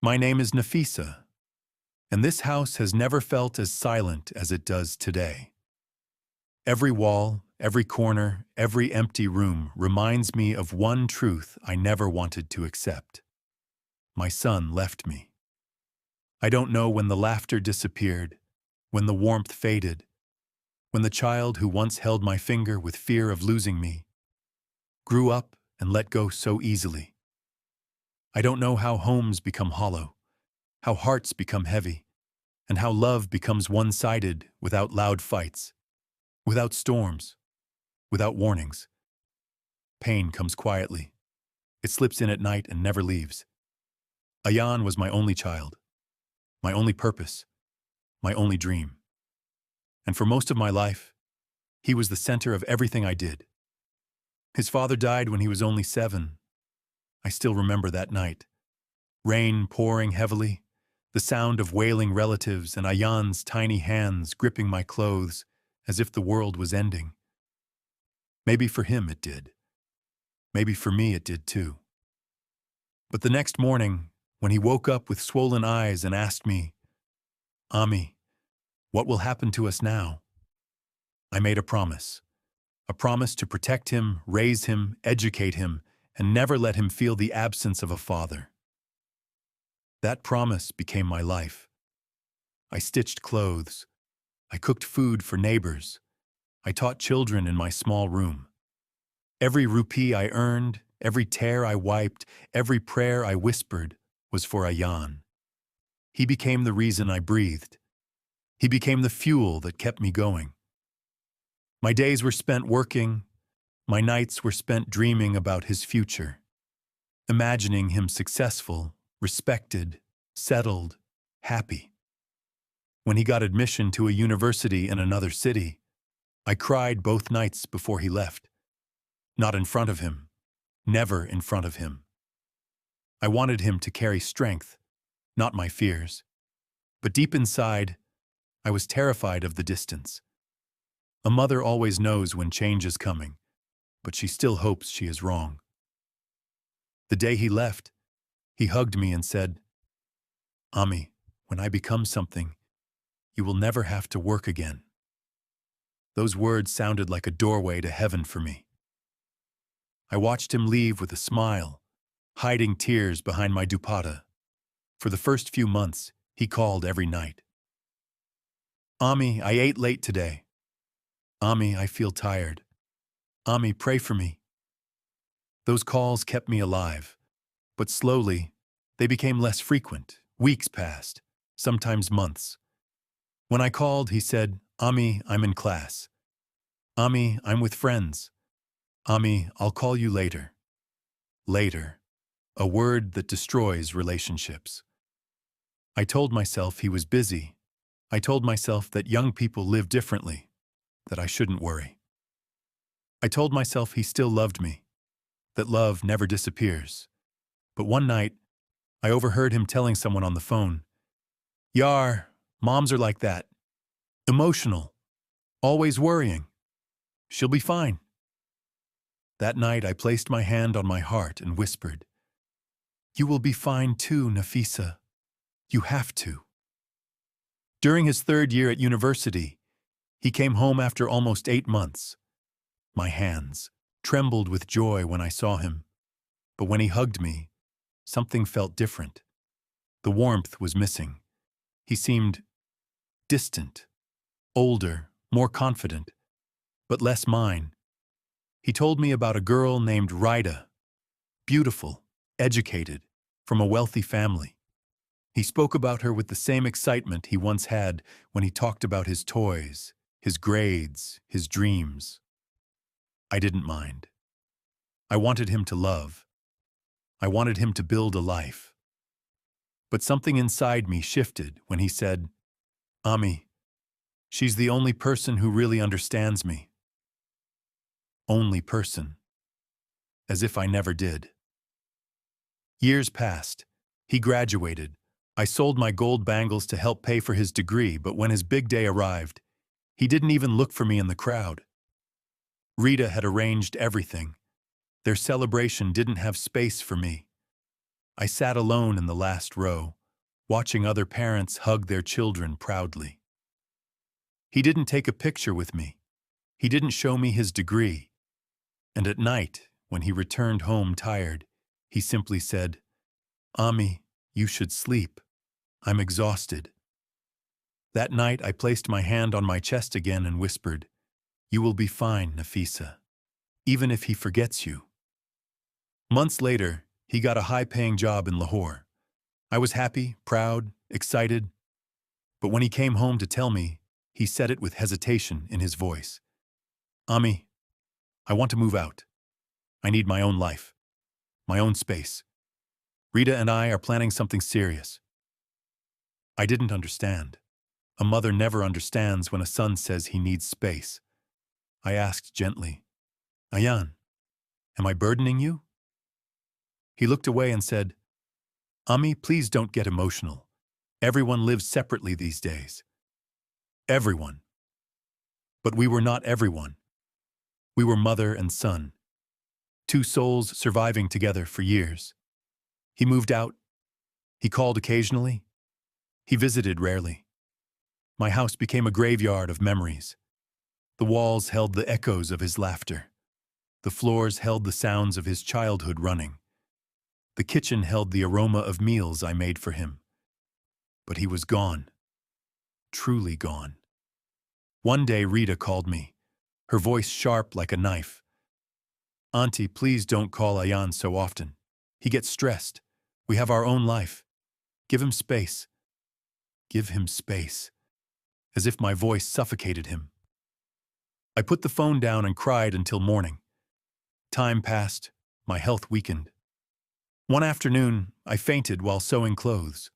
My name is Nafisa, and this house has never felt as silent as it does today. Every wall, every corner, every empty room reminds me of one truth I never wanted to accept. My son left me. I don't know when the laughter disappeared, when the warmth faded, when the child who once held my finger with fear of losing me grew up and let go so easily. I don't know how homes become hollow, how hearts become heavy, and how love becomes one-sided without loud fights, without storms, without warnings. Pain comes quietly. It slips in at night and never leaves. Ayan was my only child, my only purpose, my only dream. And for most of my life, he was the center of everything I did. His father died when he was only 7. I still remember that night. Rain pouring heavily, the sound of wailing relatives and Ayan's tiny hands gripping my clothes as if the world was ending. Maybe for him it did. Maybe for me it did too. But the next morning, when he woke up with swollen eyes and asked me, "Ami, what will happen to us now?" I made a promise to protect him, raise him, educate him, and never let him feel the absence of a father. That promise became my life. I stitched clothes. I cooked food for neighbors. I taught children in my small room. Every rupee I earned, every tear I wiped, every prayer I whispered was for Ayan. He became the reason I breathed. He became the fuel that kept me going. My days were spent working. My nights were spent dreaming about his future, imagining him successful, respected, settled, happy. When he got admission to a university in another city, I cried both nights before he left. Not in front of him, never in front of him. I wanted him to carry strength, not my fears. But deep inside, I was terrified of the distance. A mother always knows when change is coming, but she still hopes she is wrong. The day he left, he hugged me and said, "Ami, when I become something, you will never have to work again." Those words sounded like a doorway to heaven for me. I watched him leave with a smile, hiding tears behind my dupatta. For the first few months, he called every night. "Ami, I ate late today. Ami, I feel tired. Ami, pray for me." Those calls kept me alive, but slowly, they became less frequent. Weeks passed, sometimes months. When I called, he said, "Ami, I'm in class. Ami, I'm with friends. Ami, I'll call you later." Later, a word that destroys relationships. I told myself he was busy. I told myself that young people live differently, that I shouldn't worry. I told myself he still loved me, that love never disappears. But one night, I overheard him telling someone on the phone, "Yar, moms are like that. Emotional, always worrying. She'll be fine." That night, I placed my hand on my heart and whispered, "You will be fine too, Nafisa. You have to." During his 3rd year at university, he came home after almost 8 months. My hands trembled with joy when I saw him, but when he hugged me, something felt different. The warmth was missing. He seemed distant, older, more confident, but less mine. He told me about a girl named Rida, beautiful, educated, from a wealthy family. He spoke about her with the same excitement he once had when he talked about his toys, his grades, his dreams. I didn't mind. I wanted him to love. I wanted him to build a life. But something inside me shifted when he said, "Ami, she's the only person who really understands me." Only person. As if I never did. Years passed. He graduated. I sold my gold bangles to help pay for his degree, but when his big day arrived, he didn't even look for me in the crowd. Rita had arranged everything. Their celebration didn't have space for me. I sat alone in the last row, watching other parents hug their children proudly. He didn't take a picture with me. He didn't show me his degree. And at night, when he returned home tired, he simply said, "Ami, you should sleep. I'm exhausted." That night, I placed my hand on my chest again and whispered, "You will be fine, Nafisa, even if he forgets you." Months later, he got a high-paying job in Lahore. I was happy, proud, excited. But when he came home to tell me, he said it with hesitation in his voice. "Ami, I want to move out. I need my own life, my own space. Rita and I are planning something serious." I didn't understand. A mother never understands when a son says he needs space. I asked gently, "Ayan, am I burdening you?" He looked away and said, "Ami, please don't get emotional. Everyone lives separately these days." Everyone. But we were not everyone. We were mother and son. Two souls surviving together for years. He moved out. He called occasionally. He visited rarely. My house became a graveyard of memories. The walls held the echoes of his laughter. The floors held the sounds of his childhood running. The kitchen held the aroma of meals I made for him. But he was gone. Truly gone. One day Rita called me, her voice sharp like a knife. "Auntie, please don't call Ayan so often. He gets stressed. We have our own life. Give him space." Give him space. As if my voice suffocated him. I put the phone down and cried until morning. Time passed. My health weakened. One afternoon, I fainted while sewing clothes.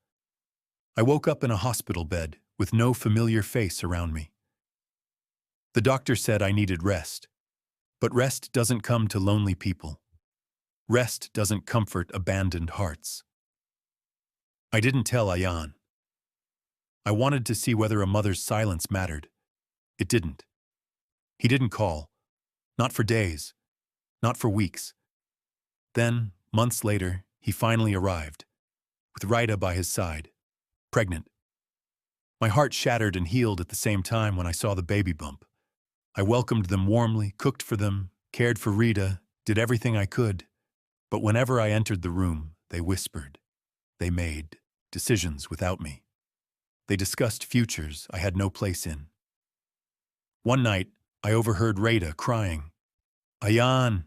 I woke up in a hospital bed with no familiar face around me. The doctor said I needed rest. But rest doesn't come to lonely people. Rest doesn't comfort abandoned hearts. I didn't tell Ayan. I wanted to see whether a mother's silence mattered. It didn't. He didn't call. Not for days. Not for weeks. Then, months later, he finally arrived, with Rita by his side, pregnant. My heart shattered and healed at the same time when I saw the baby bump. I welcomed them warmly, cooked for them, cared for Rita, did everything I could. But whenever I entered the room, they whispered. They made decisions without me. They discussed futures I had no place in. One night, I overheard Rita crying, "Ayan,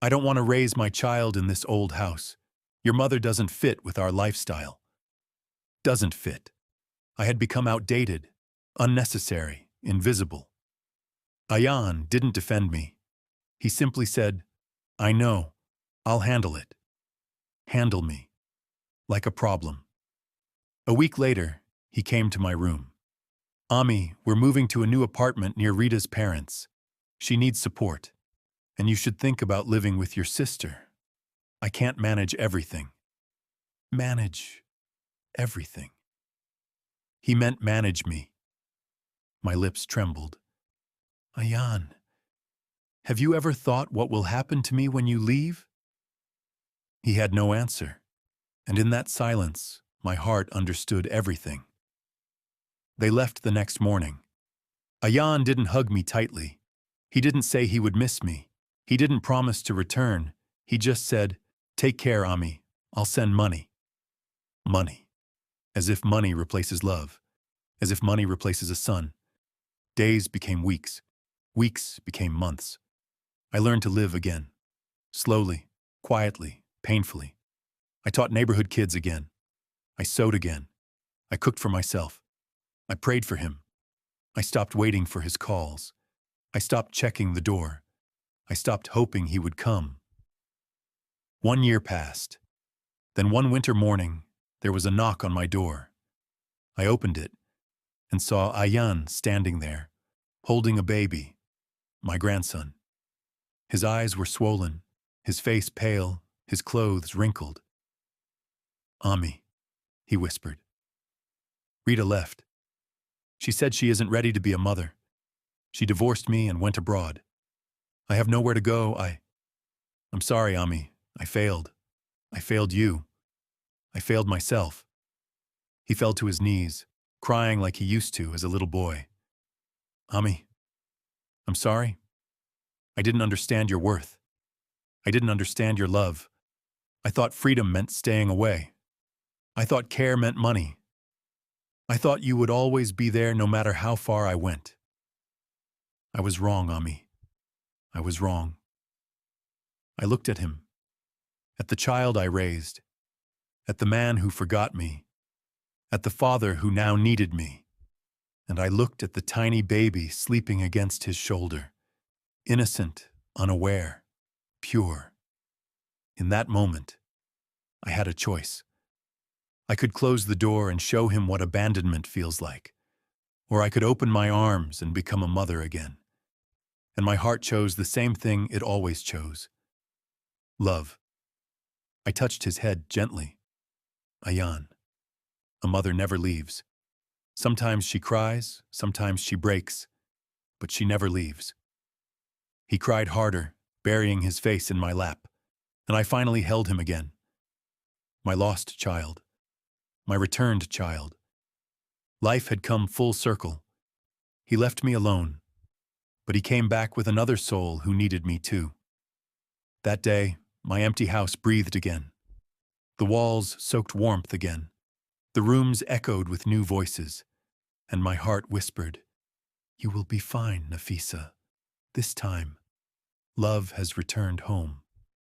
I don't want to raise my child in this old house. Your mother doesn't fit with our lifestyle." Doesn't fit. I had become outdated, unnecessary, invisible. Ayan didn't defend me. He simply said, "I know. I'll handle it." Handle me. Like a problem. A week later, he came to my room. "Ami, we're moving to a new apartment near Rita's parents. She needs support. And you should think about living with your sister. I can't manage everything." Manage everything. He meant manage me. My lips trembled. "Ayan, have you ever thought what will happen to me when you leave?" He had no answer. And in that silence, my heart understood everything. They left the next morning. Ayan didn't hug me tightly. He didn't say he would miss me. He didn't promise to return. He just said, "Take care, Ami. I'll send money." Money. As if money replaces love. As if money replaces a son. Days became weeks. Weeks became months. I learned to live again. Slowly, quietly, painfully. I taught neighborhood kids again. I sewed again. I cooked for myself. I prayed for him. I stopped waiting for his calls. I stopped checking the door. I stopped hoping he would come. 1 year passed. Then one winter morning, there was a knock on my door. I opened it and saw Ayan standing there, holding a baby, my grandson. His eyes were swollen, his face pale, his clothes wrinkled. "Ami," he whispered. "Rita left. She said she isn't ready to be a mother. She divorced me and went abroad. I have nowhere to go. I'm sorry, Ami. I failed. I failed you. I failed myself. He fell to his knees, crying like he used to as a little boy. Ami, I'm sorry. I didn't understand your worth. I didn't understand your love. I thought freedom meant staying away. I thought care meant money. I thought you would always be there no matter how far I went. I was wrong, Ami. I was wrong. I looked at him, at the child I raised, at the man who forgot me, at the father who now needed me, and I looked at the tiny baby sleeping against his shoulder, innocent, unaware, pure. In that moment, I had a choice. I could close the door and show him what abandonment feels like, or I could open my arms and become a mother again. And my heart chose the same thing it always chose: love. I touched his head gently. Ayan. A mother never leaves. Sometimes she cries, sometimes she breaks, but she never leaves. He cried harder, burying his face in my lap, and I finally held him again. My lost child. My returned child. Life had come full circle. He left me alone, but he came back with another soul who needed me too. That day, my empty house breathed again. The walls soaked warmth again. The rooms echoed with new voices, and my heart whispered, "You will be fine, Nafisa. This time, love has returned home."